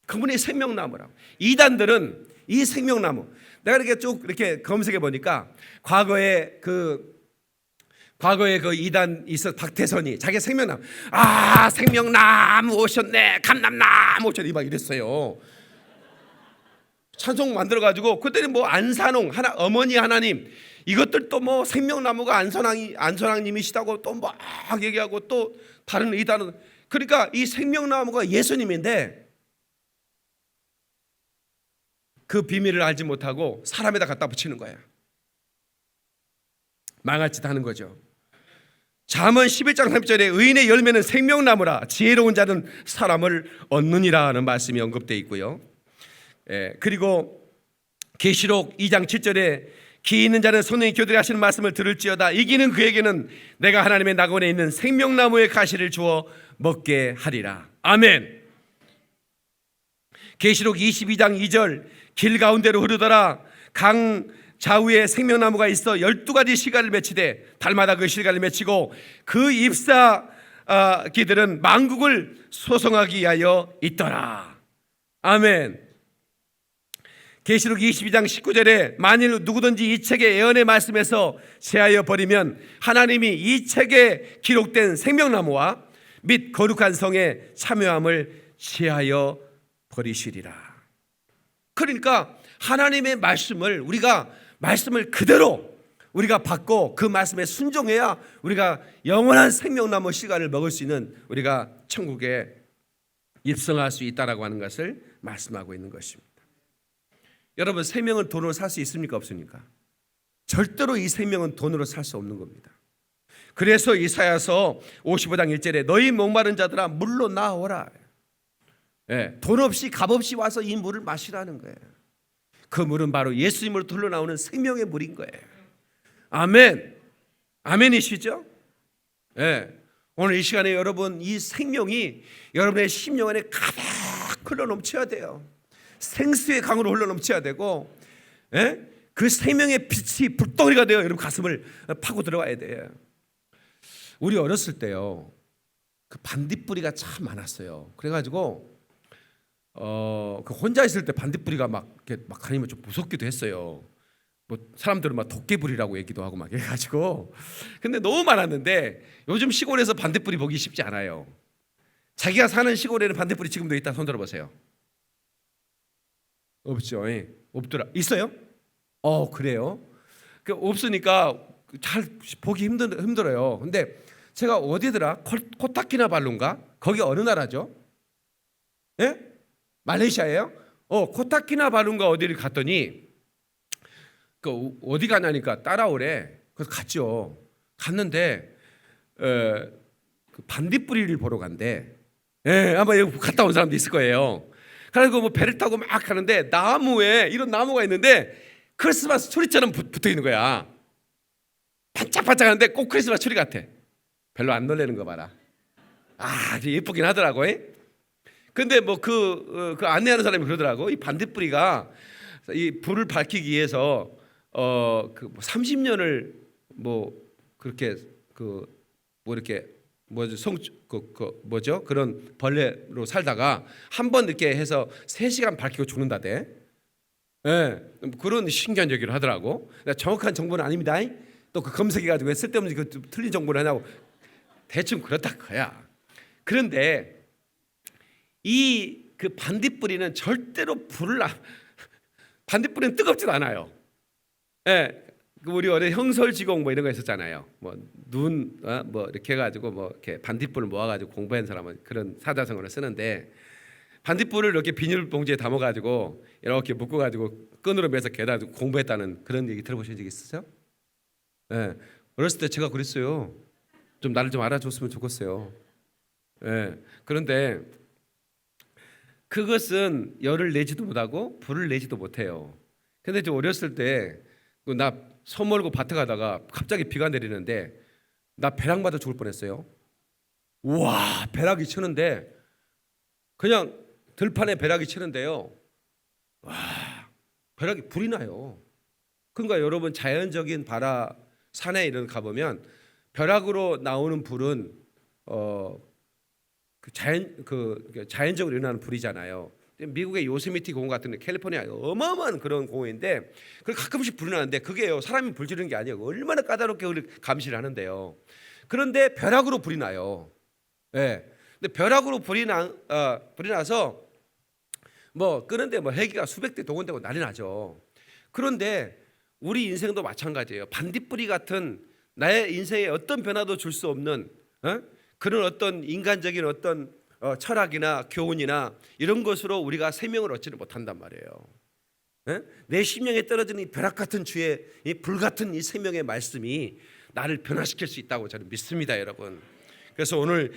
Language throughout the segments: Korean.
그분이 생명나무라고. 이단들은 이 생명나무, 내가 이렇게 쭉 이렇게 검색해 보니까 과거에 그 이단 있어 박태선이 자기 생명나무, 생명나무 오셨네, 감람나무 오셨네 막 이랬어요. 찬송 만들어 가지고 그때는 뭐 안산홍 하나 어머니 하나님 이것들도 뭐 생명나무가 안선왕님이시다고 또 막 얘기하고 또 다른 이단은, 그러니까 이 생명나무가 예수님인데 그 비밀을 알지 못하고 사람에다 갖다 붙이는 거예요. 망할 짓 하는 거죠. 잠언 11장 30절에 의인의 열매는 생명나무라 지혜로운 자는 사람을 얻느니라 하는 말씀이 언급되어 있고요. 그리고 계시록 2장 7절에 기 있는 자는 성령이 교들이 하시는 말씀을 들을지어다 이기는 그에게는 내가 하나님의 낙원에 있는 생명나무의 가시를 주어 먹게 하리라. 아멘. 계시록 22장 2절 길 가운데로 흐르더라 강 좌우에 생명나무가 있어 12가지 시간을 맺히되 달마다 그 시간을 맺히고 그 잎사귀들은 만국을 소송하기 위하여 있더라. 아멘. 계시록 22장 19절에 만일 누구든지 이 책의 예언의 말씀에서 제하여 버리면 하나님이 이 책에 기록된 생명나무와 및 거룩한 성에 참여함을 제하여 버리시리라. 그러니까 하나님의 말씀을 우리가 말씀을 그대로 우리가 받고 그 말씀에 순종해야 우리가 영원한 생명나무 씨가를 먹을 수 있는, 우리가 천국에 입성할 수 있다라고 하는 것을 말씀하고 있는 것입니다. 여러분, 생명은 돈으로 살 수 있습니까? 없습니까? 절대로 이 생명은 돈으로 살 수 없는 겁니다. 그래서 이사야서 55장 1절에 너희 목마른 자들아 물로 나오라. 돈 없이 값 없이 와서 이 물을 마시라는 거예요. 그 물은 바로 예수님으로 흘러나오는 생명의 물인 거예요. 아멘. 아멘이시죠? 오늘 이 시간에 여러분 이 생명이 여러분의 심령 안에 가득 흘러 넘쳐야 돼요. 생수의 강으로 흘러 넘쳐야 되고, 그 생명의 빛이 불덩이가 되어 여러분 가슴을 파고 들어가야 돼요. 우리 어렸을 때요, 그 반딧불이가 참 많았어요. 그래가지고 그 혼자 있을 때 반딧불이가 막 다니면 좀 무섭기도 했어요. 뭐 사람들은 막 도깨불이라고 얘기도 하고 막 해가지고. 근데 너무 많았는데 요즘 시골에서 반딧불이 보기 쉽지 않아요. 자기가 사는 시골에는 반딧불이 지금도 있다 손 들어보세요. 없죠. 없더라. 있어요? 그래요? 없으니까 잘 보기 힘들어요. 근데 제가 어디더라? 코타키나발루인가? 거기 어느 나라죠? 말레이시아예요? 코타키나발루인가 어디를 갔더니 어디 가냐니까 따라오래. 그래서 갔죠. 갔는데 그 반딧불이를 보러 간대. 아마 여기 갔다 온 사람도 있을 거예요. 그래서 뭐 배를 타고 막 가는데 나무에 이런 나무가 있는데 크리스마스 트리처럼 붙어 있는 거야. 반짝반짝하는데 꼭 크리스마스 트리 같아. 별로 안 놀라는 거 봐라. 아주 예쁘긴 하더라고. 근데 뭐 그 안내하는 사람이 그러더라고. 이 반딧불이가 이 불을 밝히기 위해서 30년을 뭐 그렇게 뭐 이렇게 뭐죠? 그런 벌레로 살다가 한 번 이렇게 해서 3시간 밝히고 죽는다대. 그런 신기한 얘기를 하더라고. 정확한 정보는 아닙니다. 또 그 검색해가지고 쓸데없는 그 틀린 정보를 하냐고. 대충 그렇다 그야. 그런데 이 그 반딧불이는 절대로 반딧불이는 뜨겁지도 않아요. 우리 어릴 형설지공 뭐 이런 거 있었잖아요. 뭐 이렇게 해가지고 뭐 이렇게 반딧불을 모아가지고 공부한 사람은 그런 사자성어를 쓰는데, 반딧불을 이렇게 비닐봉지에 담아가지고 이렇게 묶어가지고 끈으로 매서 개다 공부했다는 그런 얘기 들어보신 적 있으세요? 어렸을 때 제가 그랬어요. 좀 나를 좀 알아줬으면 좋겠어요. 그런데 그것은 열을 내지도 못하고 불을 내지도 못해요. 근데 좀 어렸을 때 나 소 몰고 밭에 가다가 갑자기 비가 내리는데 나 벼락 맞아 죽을 뻔했어요. 우와, 벼락이 치는데 그냥 들판에 벼락이 치는데요. 와, 벼락이 불이 나요. 그러니까 여러분 자연적인 바다 산에 이런 가보면 벼락으로 나오는 불은 자연적으로 일어나는 불이잖아요. 미국의 요세미티 공원 같은 데, 캘리포니아 어마어마한 그런 공원인데 그걸 가끔씩 불이 나는데 그게요, 사람이 불 지르는 게 아니에요. 얼마나 까다롭게 그걸 감시를 하는데요. 그런데 벼락으로 불이 나요. 예. 근데 벼락으로 불이 나서 뭐 끄는데 뭐 헬기가 수백 대 동원되고 난리 나죠. 그런데 우리 인생도 마찬가지예요. 반딧불이 같은 나의 인생에 어떤 변화도 줄 수 없는 그런 어떤 인간적인 어떤 철학이나 교훈이나 이런 것으로 우리가 생명을 얻지를 못한단 말이에요. 내 심령에 떨어지는 이 벼락 같은 주의 이 불 같은 이 생명의 말씀이 나를 변화시킬 수 있다고 저는 믿습니다, 여러분. 그래서 오늘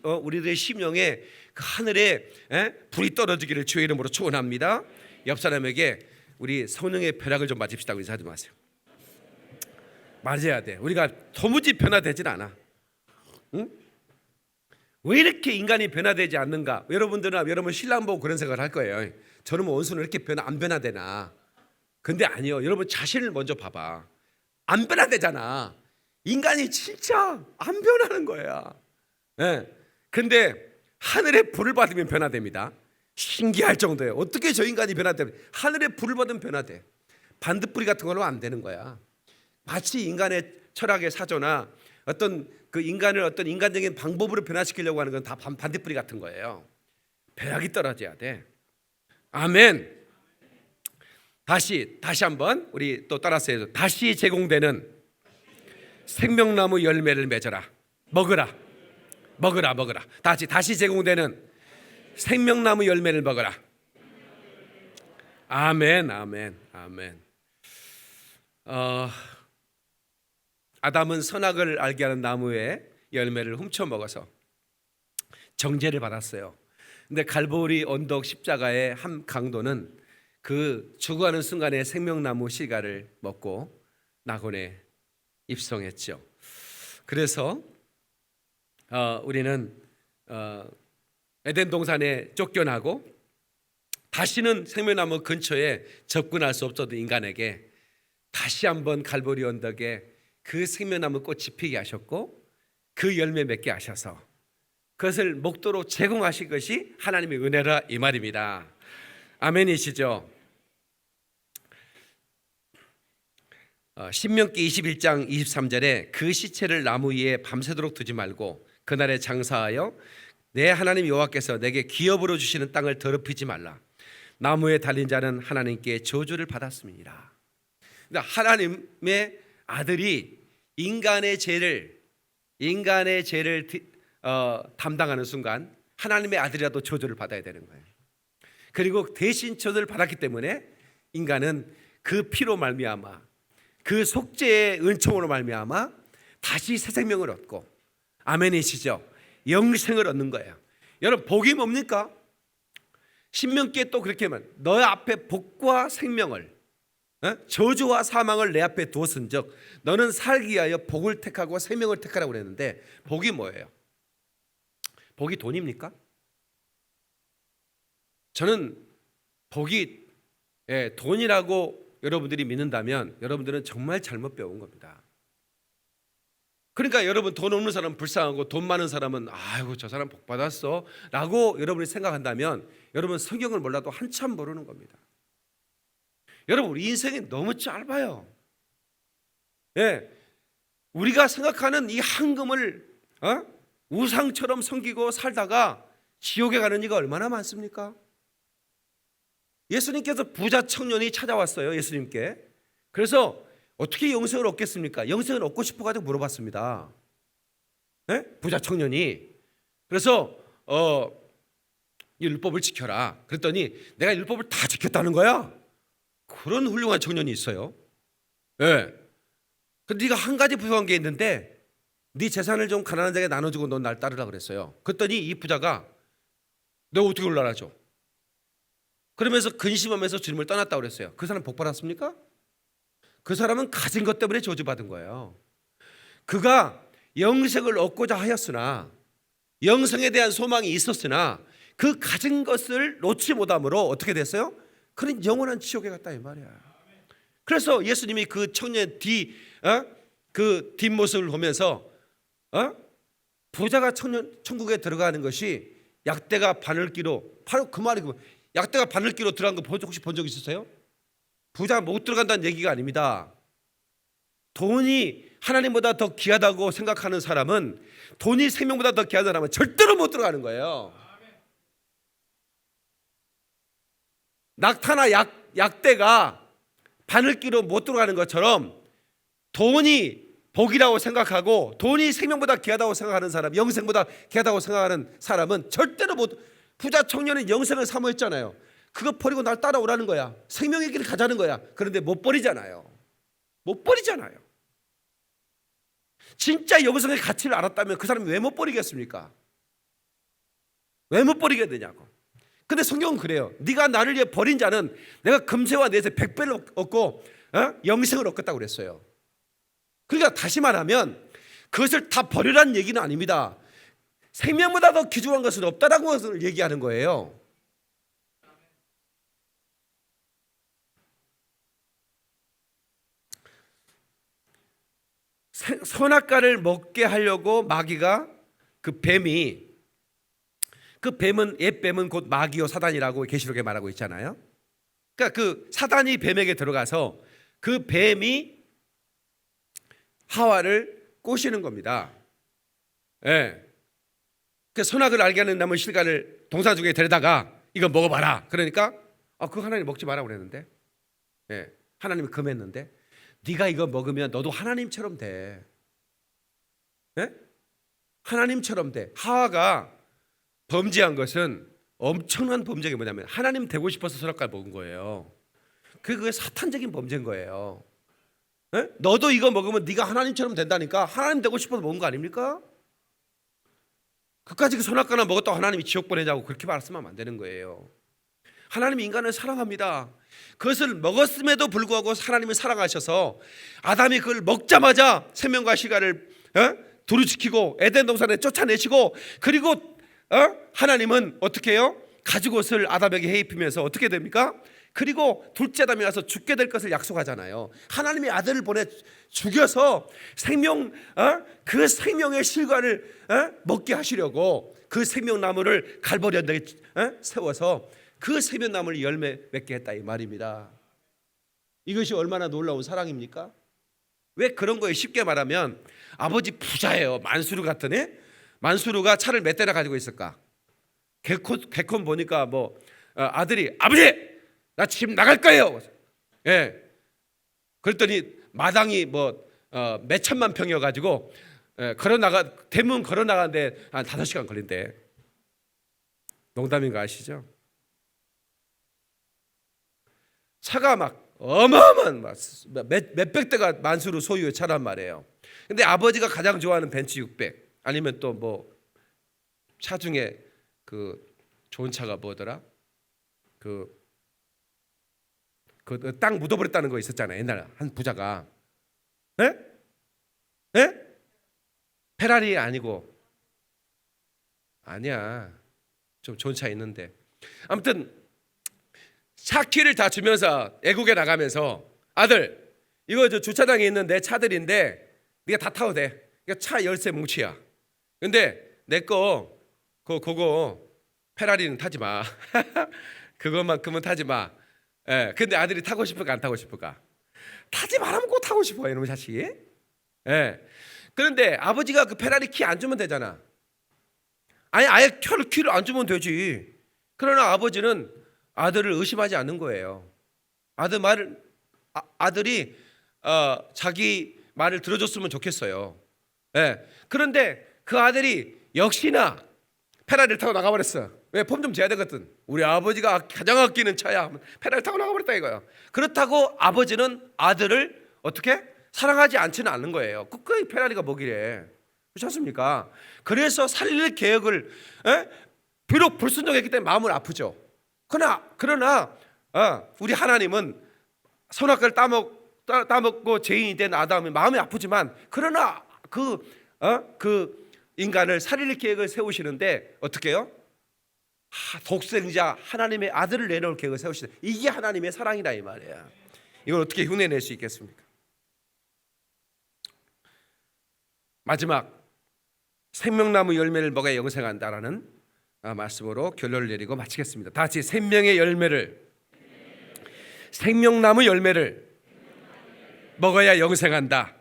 우리들의 심령에 그 하늘에 불이 떨어지기를 주의 이름으로 축원합니다. 옆 사람에게 우리 성령의 벼락을 좀 맞읍시다고 인사하지 마세요. 맞아야 돼. 우리가 도무지 변화되질 않아. 응? 왜 이렇게 인간이 변화되지 않는가? 여러분 신랑 보고 그런 생각을 할 거예요. 저는 원수는 이렇게 안 변화되나? 근데 아니요. 여러분 자신을 먼저 봐봐. 안 변화되잖아. 인간이 진짜 안 변하는 거야. 근데 하늘의 불을 받으면 변화됩니다. 신기할 정도예요. 어떻게 저 인간이 변화되면 하늘의 불을 받으면 변화돼. 반딧불이 같은 걸로 안 되는 거야. 마치 인간의 철학의 사조나 어떤 그 인간을 어떤 인간적인 방법으로 변화시키려고 하는 건 다 반딧불이 같은 거예요. 벼락이 떨어져야 돼. 아멘. 다시 한번 우리 또 따라서 해서 다시 제공되는 생명나무 열매를 맺어라. 먹으라. 다시 제공되는 생명나무 열매를 먹어라. 아멘. 아담은 선악을 알게 하는 나무의 열매를 훔쳐 먹어서 정죄를 받았어요. 근데 갈보리 언덕 십자가의 한 강도는 그 죽어가는 순간에 생명나무 씨가를 먹고 낙원에 입성했죠. 그래서 우리는 에덴 동산에 쫓겨나고 다시는 생명나무 근처에 접근할 수 없었던 인간에게 다시 한번 갈보리 언덕에 그 생명나무 꽃이 피게 하셨고 그 열매 맺게 하셔서 그것을 목도로 제공하신 것이 하나님의 은혜라 이 말입니다. 아멘이시죠? 신명기 21장 23절에 그 시체를 나무 위에 밤새도록 두지 말고 그날에 장사하여 내 하나님 여호와께서 내게 기업으로 주시는 땅을 더럽히지 말라. 나무에 달린 자는 하나님께 저주를 받았습니다. 그러니까 하나님의 아들이 인간의 죄를 담당하는 순간 하나님의 아들이라도 저주를 받아야 되는 거예요. 그리고 대신 저주를 받았기 때문에 인간은 그 피로 말미암아 그 속죄의 은총으로 말미암아 다시 새 생명을 얻고 아멘이시죠? 영생을 얻는 거예요. 여러분 복이 뭡니까? 신명기에 또 그렇게 하면 너의 앞에 복과 생명을 저주와 사망을 내 앞에 두었은즉 너는 살기 위하여 복을 택하고 생명을 택하라고 그랬는데 복이 뭐예요? 복이 돈입니까? 저는 복이 돈이라고 여러분들이 믿는다면 여러분들은 정말 잘못 배운 겁니다. 그러니까 여러분 돈 없는 사람은 불쌍하고 돈 많은 사람은 아이고 저 사람 복 받았어 라고 여러분이 생각한다면 여러분 성경을 몰라도 한참 모르는 겁니다. 여러분 우리 인생이 너무 짧아요. 우리가 생각하는 이 황금을 우상처럼 섬기고 살다가 지옥에 가는 이가 얼마나 많습니까? 예수님께서 부자 청년이 찾아왔어요. 예수님께. 그래서 어떻게 영생을 얻겠습니까? 영생을 얻고 싶어가지고 물어봤습니다. 부자 청년이. 그래서 이 율법을 지켜라. 그랬더니 내가 율법을 다 지켰다는 거야. 그런 훌륭한 청년이 있어요. 근데 네가 한 가지 부족한 게 있는데 네 재산을 좀 가난한 자에게 나눠주고 넌 날 따르라 그랬어요. 그랬더니 이 부자가 내가 어떻게 그걸 알아줘? 그러면서 근심하면서 주님을 떠났다고 그랬어요. 그 사람 복 받았습니까? 그 사람은 가진 것 때문에 저주받은 거예요. 그가 영생을 얻고자 하였으나 영생에 대한 소망이 있었으나 그 가진 것을 놓지 못함으로 어떻게 됐어요? 그는 영원한 지옥에 갔다 이 말이야. 그래서 예수님이 그 청년 그 뒷모습을 보면서 부자가 천국에 들어가는 것이 약대가 바늘기로 바로 그 말이고 약대가 바늘기로 들어간 거 혹시 본 적 있으세요? 부자 못 들어간다는 얘기가 아닙니다. 돈이 하나님보다 더 귀하다고 생각하는 사람은, 돈이 생명보다 더 귀하다는 사람은 절대로 못 들어가는 거예요. 낙타나 약대가 바늘기로 못 들어가는 것처럼 돈이 복이라고 생각하고 돈이 생명보다 귀하다고 생각하는 사람, 영생보다 귀하다고 생각하는 사람은 절대로 못. 부자 청년은 영생을 사모했잖아요. 그거 버리고 날 따라오라는 거야. 생명의 길을 가자는 거야. 그런데 못 버리잖아요. 못 버리잖아요. 진짜 영생의 가치를 알았다면 그 사람이 왜 못 버리겠습니까? 왜 못 버리게 되냐고. 근데 성경은 그래요. 네가 나를 위해 버린 자는 내가 금세와 내세 100배를 얻고 영생을 얻겠다고 그랬어요. 그러니까 다시 말하면 그것을 다 버리라는 얘기는 아닙니다. 생명보다 더 귀중한 것은 없다라고 것을 얘기하는 거예요. 선악과를 먹게 하려고 마귀가 그 뱀은 옛 뱀은 곧 마귀요 사단이라고 계시록에 말하고 있잖아요. 그러니까 그 사단이 뱀에게 들어가서 그 뱀이 하와를 꼬시는 겁니다. 예. 그 선악을 알게 하는 나무 실과를 동산 중에 데려다가 이거 먹어봐라. 그러니까 그거 하나님 먹지 마라 그랬는데, 예. 하나님이 금했는데, 네가 이거 먹으면 너도 하나님처럼 돼. 예? 하나님처럼 돼. 하와가 범죄한 것은 엄청난 범죄가 뭐냐면 하나님 되고 싶어서 선악과를 먹은 거예요. 그게 사탄적인 범죄인 거예요. 예? 너도 이거 먹으면 네가 하나님처럼 된다니까. 하나님 되고 싶어서 먹은 거 아닙니까? 그까지 그 선악과나 먹었다고 하나님이 지옥 보내자고 그렇게 말씀하면 안 되는 거예요. 하나님이 인간을 사랑합니다. 그것을 먹었음에도 불구하고 하나님을 사랑하셔서 아담이 그걸 먹자마자 생명과 시간을 두루지키고 에덴 동산에 쫓아내시고, 그리고 하나님은 어떻게 해요? 가죽옷을 아담에게 해입히면서 어떻게 됩니까? 그리고 둘째 아담이 와서 죽게 될 것을 약속하잖아요. 하나님이 아들을 보내 죽여서 그 생명의 실과를 먹게 하시려고 그 생명나무를 갈보리 언덕에 세워서 그 생명나무를 열매 맺게 했다 이 말입니다. 이것이 얼마나 놀라운 사랑입니까? 왜 그런 거예요? 쉽게 말하면 아버지 부자예요. 만수르 같은 애? 만수르가 차를 몇 대나 가지고 있을까? 개콘 보니까 아들이 아버지 나 지금 나갈 거예요. 예. 그랬더니 마당이 몇 천만 평이어가지고 대문 걸어 나가는데 한 5시간 걸린대. 농담인 거 아시죠? 차가 막 어마어마한 몇백 대가 만수르 소유의 차란 말이에요. 근데 아버지가 가장 좋아하는 벤츠 600 아니면 또 차 중에 그 좋은 차가 뭐더라? 그 땅 묻어버렸다는 거 있었잖아요. 옛날에 한 부자가. 네? 네? 페라리 아니고. 아니야. 좀 좋은 차 있는데. 아무튼 차 키를 다 주면서 애국에 나가면서 아들 이거 저 주차장에 있는 내 차들인데 네가 다 타도 돼. 이거 차 열쇠 뭉치야. 근데 내 그거 페라리는 타지 마. 그것만큼은 타지 마. 예, 근데 아들이 타고 싶을까 안 타고 싶을까? 타지 말라면 꼭 타고 싶어 이놈의 자식이. 예. 그런데 아버지가 그 페라리 키 안 주면 되잖아. 아예 키를 안 주면 되지. 그러나 아버지는 아들을 의심하지 않는 거예요. 아들이 자기 말을 들어줬으면 좋겠어요. 예. 그런데 그 아들이 역시나 페라리를 타고 나가버렸어. 왜? 폼 좀 재야 되거든. 우리 아버지가 가장 아끼는 차야. 페라리 타고 나가버렸다 이거야. 그렇다고 아버지는 아들을 어떻게? 사랑하지 않지는 않는 거예요. 끝까지 페라리가 뭐기래. 그렇지 않습니까? 그래서 살릴 계획을 비록 불순종했기 때문에 마음은 아프죠. 그러나 우리 하나님은 선악과를 따먹고 죄인이 된 아담이 마음이 아프지만 그러나 그 인간을 살릴 계획을 세우시는데 어떻게 해요? 독생자 하나님의 아들을 내놓을 계획을 세우시다. 이게 하나님의 사랑이다 이 말이야. 이걸 어떻게 흉내낼 수 있겠습니까? 마지막 생명나무 열매를 먹어야 영생한다라는 말씀으로 결론을 내리고 마치겠습니다. 다 같이 생명의 열매를, 생명나무 열매를 먹어야 영생한다.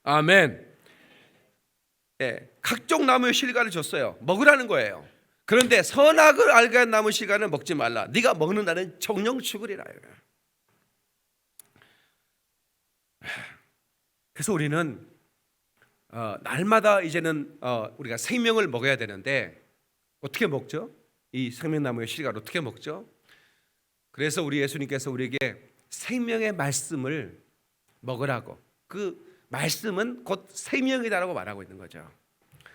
아멘. 예, 각종 나무의 실과를 줬어요. 먹으라는 거예요. 그런데 선악을 알게 한 나무 실과를 먹지 말라. 네가 먹는 날은 정령 죽으리라. 그래서 우리는 날마다 이제는 우리가 생명을 먹어야 되는데 어떻게 먹죠? 이 생명나무의 실과를 어떻게 먹죠? 그래서 우리 예수님께서 우리에게 생명의 말씀을 먹으라고, 그 말씀은 곧 생명이다라고 말하고 있는 거죠.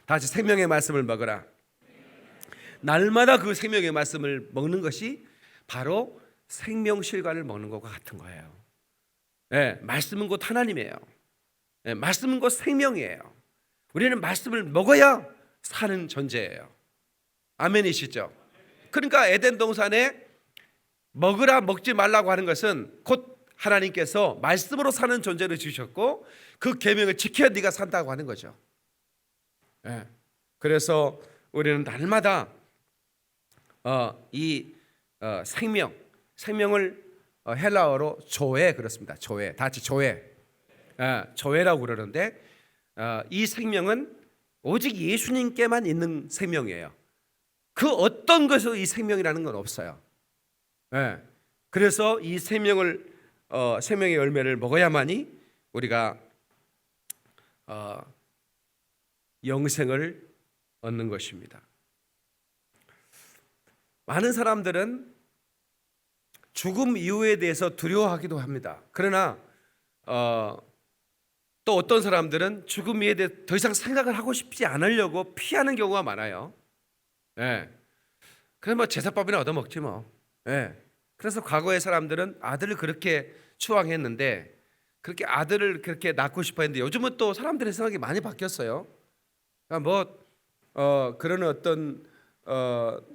다 같이 생명의 말씀을 먹으라. 날마다 그 생명의 말씀을 먹는 것이 바로 생명실과를 먹는 것과 같은 거예요. 네, 말씀은 곧 하나님이에요. 네, 말씀은 곧 생명이에요. 우리는 말씀을 먹어야 사는 존재예요. 아멘이시죠? 그러니까 에덴 동산에 먹으라 먹지 말라고 하는 것은 곧 하나님께서 말씀으로 사는 존재를 주셨고 그 계명을 지켜야 네가 산다고 하는 거죠. 네. 그래서 우리는 날마다 이 생명을 헬라어로 조회, 그렇습니다. 조회, 다 같이 조회, 조회라고 그러는데 이 생명은 오직 예수님께만 있는 생명이에요. 그 어떤 것으로 이 생명이라는 건 없어요. 네. 그래서 이 생명의 열매를 먹어야만이 우리가 영생을 얻는 것입니다. 많은 사람들은 죽음 이후에 대해서 두려워하기도 합니다. 그러나 또 어떤 사람들은 죽음 이후에 대해 더 이상 생각을 하고 싶지 않으려고 피하는 경우가 많아요. 네. 그래서 뭐 제사법이나 얻어먹지 뭐. 네. 그래서 과거의 사람들은 아들을 그렇게 추앙했는데, 그렇게 아들을 그렇게 낳고 싶어 했는데 요즘은 또 사람들의 생각이 많이 바뀌었어요. 그러니까 그런 어떤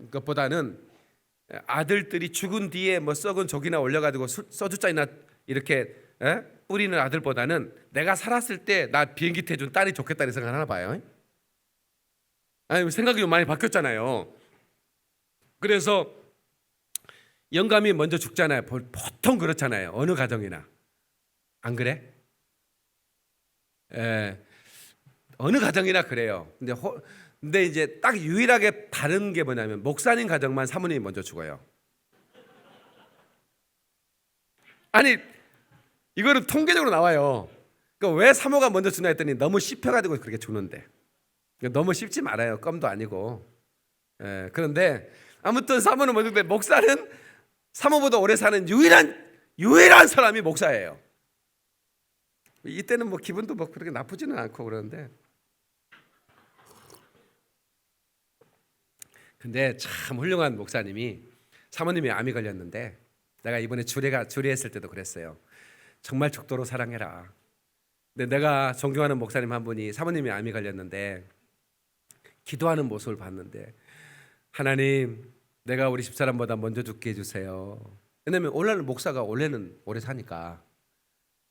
것보다는 아들들이 죽은 뒤에 뭐 썩은 족이나 올려가지고 소주잔이나 이렇게 뿌리는 아들보다는 내가 살았을 때 나 비행기 태워준 딸이 좋겠다는 생각을 하나 봐요. 아니, 생각이 많이 바뀌었잖아요. 그래서 영감이 먼저 죽잖아요. 보통 그렇잖아요. 어느 가정이나. 안 그래? 어느 가정이나 그래요. 근데 이제 딱 유일하게 다른 게 뭐냐면 목사님 가정만 사모님이 먼저 죽어요. 아니, 이거는 통계적으로 나와요. 그러니까 왜 사모가 먼저 죽나 했더니 너무 씹혀가지고 그렇게 죽는데. 너무 씹지 말아요. 껌도 아니고. 그런데 아무튼 사모는 먼저 죽는데 목사는 사모보다 오래 사는 유일한 사람이 목사예요. 이때는 뭐 기분도 뭐 그렇게 나쁘지는 않고 그러는데, 근데 참 훌륭한 목사님이, 사모님이 암이 걸렸는데 내가 이번에 주례했을 때도 그랬어요. 정말 죽도록 사랑해라. 근데 내가 존경하는 목사님 한 분이 사모님이 암이 걸렸는데 기도하는 모습을 봤는데, 하나님, 내가 우리 집사람보다 먼저 죽게 해주세요. 왜냐면 원래는 목사가 원래는 오래 사니까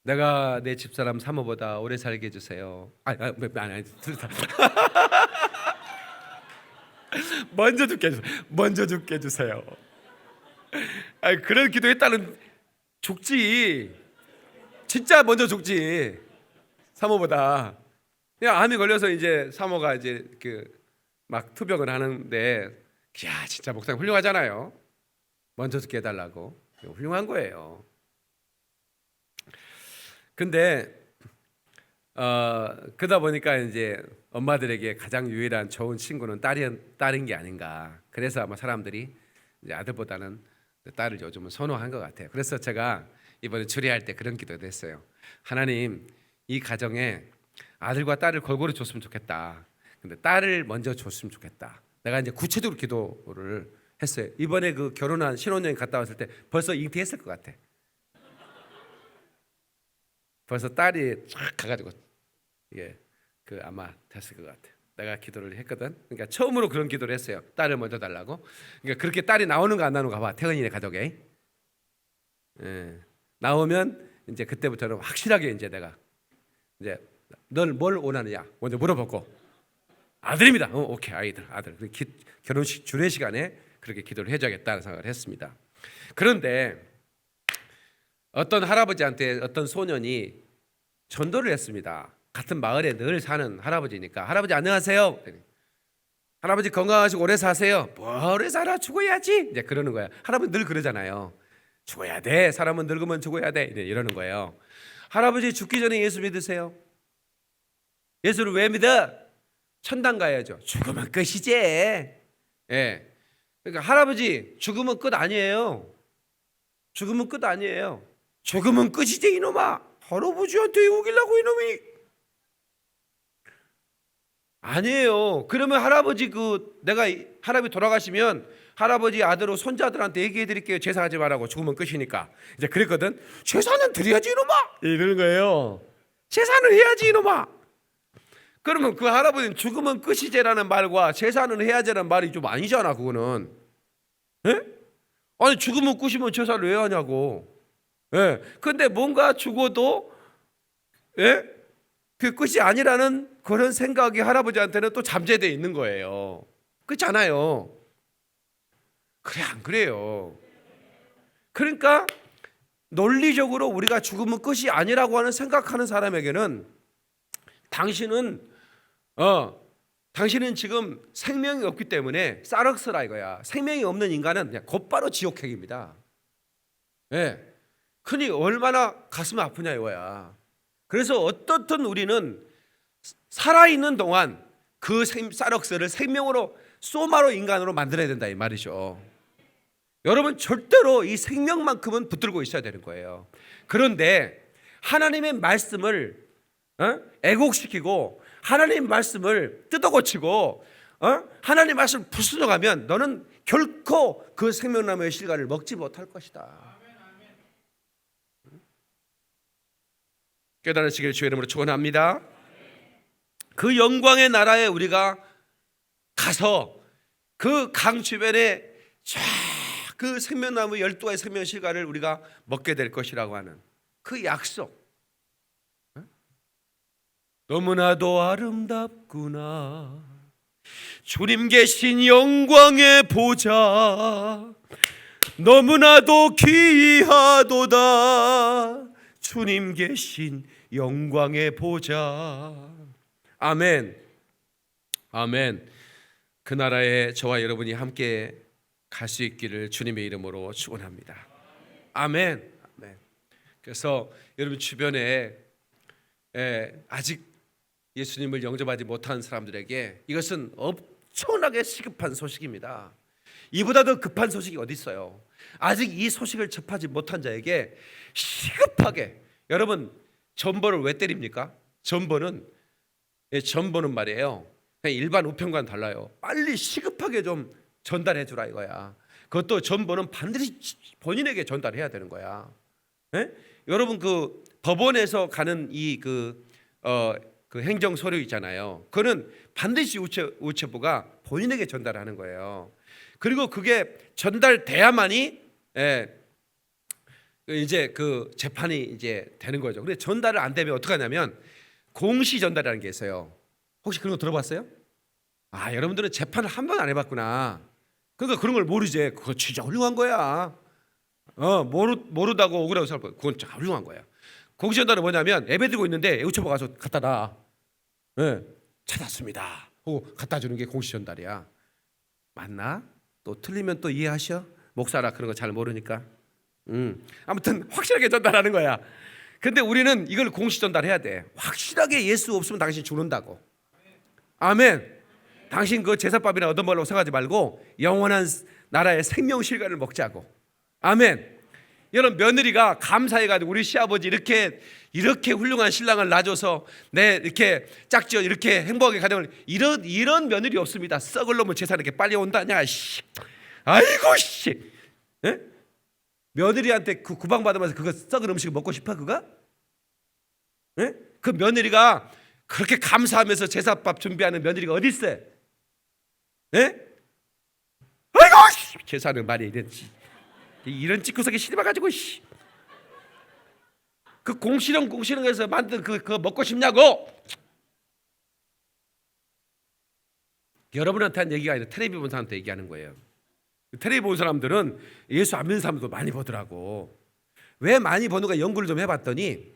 내가 내 집사람 사모보다 오래 살게 해주세요. 아니 먼저 죽게 해주세요. 먼저 죽게 해주세요. 아니, 그런 기도했다는 죽지. 진짜 먼저 죽지. 사모보다. 그냥 암이 걸려서 이제 사모가 이제 막 투병을 하는데, 야, 진짜 목사님 훌륭하잖아요. 먼저 죽게 해달라고. 훌륭한 거예요. 근데 그러다 보니까 이제 엄마들에게 가장 유일한 좋은 친구는 딸인 게 아닌가. 그래서 아마 사람들이 이제 아들보다는 딸을 요즘은 선호한 것 같아요. 그래서 제가 이번에 주례할 때 그런 기도도 했어요. 하나님, 이 가정에 아들과 딸을 골고루 줬으면 좋겠다. 근데 딸을 먼저 줬으면 좋겠다. 내가 이제 구체적으로 기도를 했어요. 이번에 그 결혼한 신혼여행 갔다 왔을 때 벌써 잉태했을 것 같아. 벌써 딸이 쫙 가가지고 아마 됐을 것 같아. 내가 기도를 했거든. 그러니까 처음으로 그런 기도를 했어요. 딸을 먼저 달라고. 그러니까 그렇게 딸이 나오는가 안 나오는가 봐. 태은이네 가족에. 나오면 이제 그때부터는 확실하게 이제 내가 이제 널 뭘 원하느냐 먼저 물어보고, 아들입니다. 오케이, 아들. 결혼식 주례 시간에 그렇게 기도를 해줘야겠다는 생각을 했습니다. 그런데 어떤 할아버지한테 어떤 소년이 전도를 했습니다. 같은 마을에 늘 사는 할아버지니까, 할아버지 안녕하세요. 할아버지 건강하시고 오래 사세요. 뭐 오래 살아, 죽어야지. 이제 그러는 거야. 할아버지 늘 그러잖아요. 죽어야 돼. 사람은 늙으면 죽어야 돼. 이러는 거예요. 할아버지 죽기 전에 예수 믿으세요. 예수를 왜 믿어? 천당 가야죠. 죽으면 끝이지. 예. 그러니까 할아버지 죽으면 끝 아니에요. 죽으면 끝 아니에요. 죽으면 끝이지 이놈아. 할아버지한테 우기려고 이놈이. 아니에요. 그러면 할아버지 내가 할아버지 돌아가시면 할아버지 아들로 손자들한테 얘기해 드릴게요. 제사하지 말라고. 죽으면 끝이니까. 이제 그랬거든. 제사는 드려야지 이놈아. 이러는 거예요. 제사는 해야지 이놈아. 그러면 그 할아버지는 죽으면 끝이제라는 말과 제사는 해야지라는 말이 좀 아니잖아. 그거는. 예? 아니 죽으면 끝이면 제사를 왜 하냐고. 예. 근데 뭔가 죽어도 예? 그 끝이 아니라는 그런 생각이 할아버지한테는 또 잠재되어 있는 거예요. 그렇잖아요. 그래 안 그래요? 그러니까 논리적으로 우리가 죽으면 끝이 아니라고 하는 생각하는 사람에게는 당신은 지금 생명이 없기 때문에 싸럭스라 이거야. 생명이 없는 인간은 그냥 곧바로 지옥행입니다. 예. 그니 얼마나 가슴 아프냐 이거야. 그래서 어떻든 우리는 살아있는 동안 그 싸럭스를 생명으로 소마로 인간으로 만들어야 된다 이 말이죠. 여러분 절대로 이 생명만큼은 붙들고 있어야 되는 거예요. 그런데 하나님의 말씀을 애곡시키고 하나님 말씀을 뜯어고치고 하나님 말씀을 부수어가면 너는 결코 그 생명나무의 실과를 먹지 못할 것이다. 깨달으시길 주의 이름으로 축원합니다. 그 영광의 나라에 우리가 가서 그 강 주변에 쫙 그 생명나무 12가지 생명 실과를 우리가 먹게 될 것이라고 하는 그 약속. 너무나도 아름답구나 주님 계신 영광의 보좌, 너무나도 귀하도다 주님 계신 영광의 보좌. 아멘. 아멘. 그 나라에 저와 여러분이 함께 갈 수 있기를 주님의 이름으로 축원합니다. 아멘. 아멘. 그래서 여러분 주변에 아직 예수님을 영접하지 못한 사람들에게 이것은 엄청나게 시급한 소식입니다. 이보다 더 급한 소식이 어디 있어요? 아직 이 소식을 접하지 못한 자에게 시급하게, 여러분 전보를 왜 때립니까? 전보는 말이에요. 그냥 일반 우편과는 달라요. 빨리 시급하게 좀 전달해 주라 이거야. 그것도 전보는 반드시 본인에게 전달해야 되는 거야. 여러분 그 법원에서 가는 그 행정 서류 있잖아요. 그거는 반드시 우체부가 본인에게 전달하는 거예요. 그리고 그게 전달돼야만이 이제 그 재판이 이제 되는 거죠. 근데 전달을 안 되면 어떻게 하냐면 공시 전달이라는 게 있어요. 혹시 그런 거 들어봤어요? 아, 여러분들은 재판을 한 번 안 해봤구나. 그러니까 그런 걸 모르지. 그거 진짜 훌륭한 거야. 모르다고 억울하고 살 거. 그건 진짜 훌륭한 거야. 공시 전달은 뭐냐면 예배 드리고 있는데 우체부 가서 갖다 놔. 찾았습니다. 하고 갖다 주는 게 공시 전달이야. 맞나? 또 틀리면 또 이해하셔? 목사라 그런 거 잘 모르니까. 아무튼 확실하게 전달하는 거야. 근데 우리는 이걸 공시 전달해야 돼. 확실하게 예수 없으면 당신 죽는다고. 아멘. 당신 그 제사밥이나 얻어먹으려고 생각하지 말고 영원한 나라의 생명 실과를 먹자고. 아멘. 여러분 며느리가 감사해가지고 우리 시아버지 이렇게 훌륭한 신랑을 낳아줘서 내 이렇게 짝지어 이렇게 행복하게 가정을, 이런 며느리 없습니다. 썩을 놈의 제사 이렇게 빨리 온다냐. 아이고 씨. 며느리한테 그 구방 받으면서 그거 썩은 음식 먹고 싶어 그거? 그 며느리가 그렇게 감사하면서 제사밥 준비하는 며느리가 어디 있어요? 아이고 씨. 제사는 말이 이런 찌꾸석에 시집와가지고 그 공시렁에서 만든 그거 먹고 싶냐고. 여러분한테 한 얘기가 아니라 텔레비 본 사람한테 얘기하는 거예요. 텔레비 본 사람들은 예수 안 믿는 사람도 많이 보더라고. 왜 많이 보는가 연구를 좀 해봤더니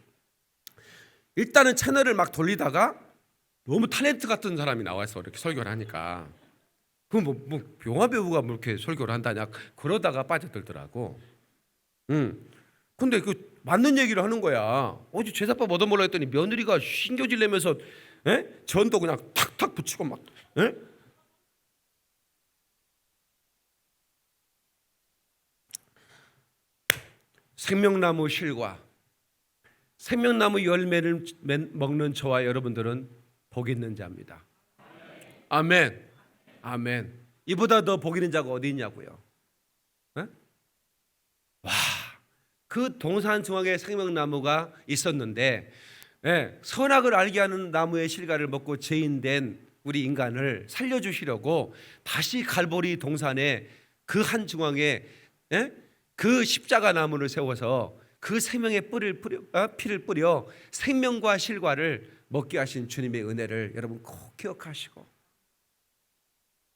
일단은 채널을 막 돌리다가 너무 탤런트 같은 사람이 나와서 이렇게 설교를 하니까 그럼 뭐 영화 배우가 뭐 이렇게 설교를 한다냐 그러다가 빠져들더라고. 근데 그 맞는 얘기를 하는 거야. 어제 제사밥 얻어먹으려 했더니 며느리가 신경질 내면서 전도 그냥 탁탁 붙이고 막 생명나무 실과 생명나무 열매를 먹는 저와 여러분들은 복 있는 자입니다. 아멘. 아멘. 이보다 더 복 있는 자가 어디 있냐고요. 와, 그 동산 중앙에 생명나무가 있었는데 선악을 알게 하는 나무의 실과를 먹고 죄인된 우리 인간을 살려주시려고 다시 갈보리 동산에 그 한 중앙에 그 십자가 나무를 세워서 그 생명의 피를 뿌려 생명과 실과를 먹게 하신 주님의 은혜를 여러분 꼭 기억하시고,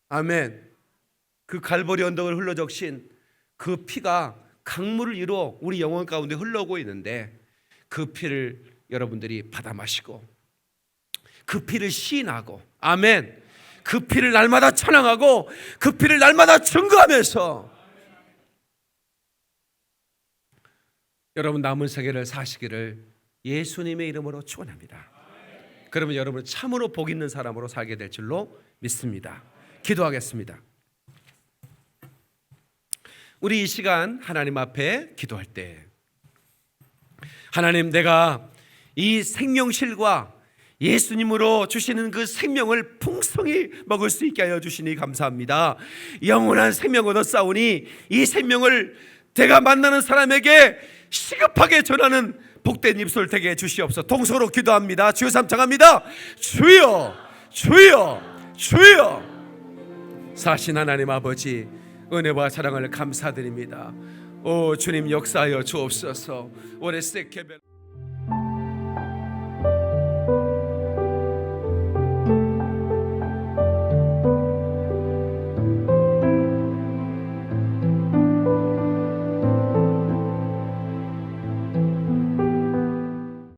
아멘. 그 갈보리 언덕을 흘러적신 그 피가 강물을 이루어 우리 영혼 가운데 흘러오고 있는데 그 피를 여러분들이 받아 마시고 그 피를 시인하고, 아멘. 그 피를 날마다 찬양하고 그 피를 날마다 증거하면서 여러분 남은 세계를 사시기를 예수님의 이름으로 축원합니다. 그러면 여러분 참으로 복 있는 사람으로 살게 될 줄로 믿습니다. 기도하겠습니다. 우리 이 시간 하나님 앞에 기도할 때, 하나님, 내가 이 생명실과 예수님으로 주시는 그 생명을 풍성히 먹을 수 있게 하여 주시니 감사합니다. 영원한 생명 얻어 싸우니 이 생명을 내가 만나는 사람에게 시급하게 전하는 복된 입술 되게 해주시옵소서. 동서로 기도합니다. 주여 삼창합니다. 주여, 주여, 주여. 사신 하나님 아버지, 은혜와 사랑을 감사드립니다. 오 주님, 역사하여 주옵소서. 올해 세케벨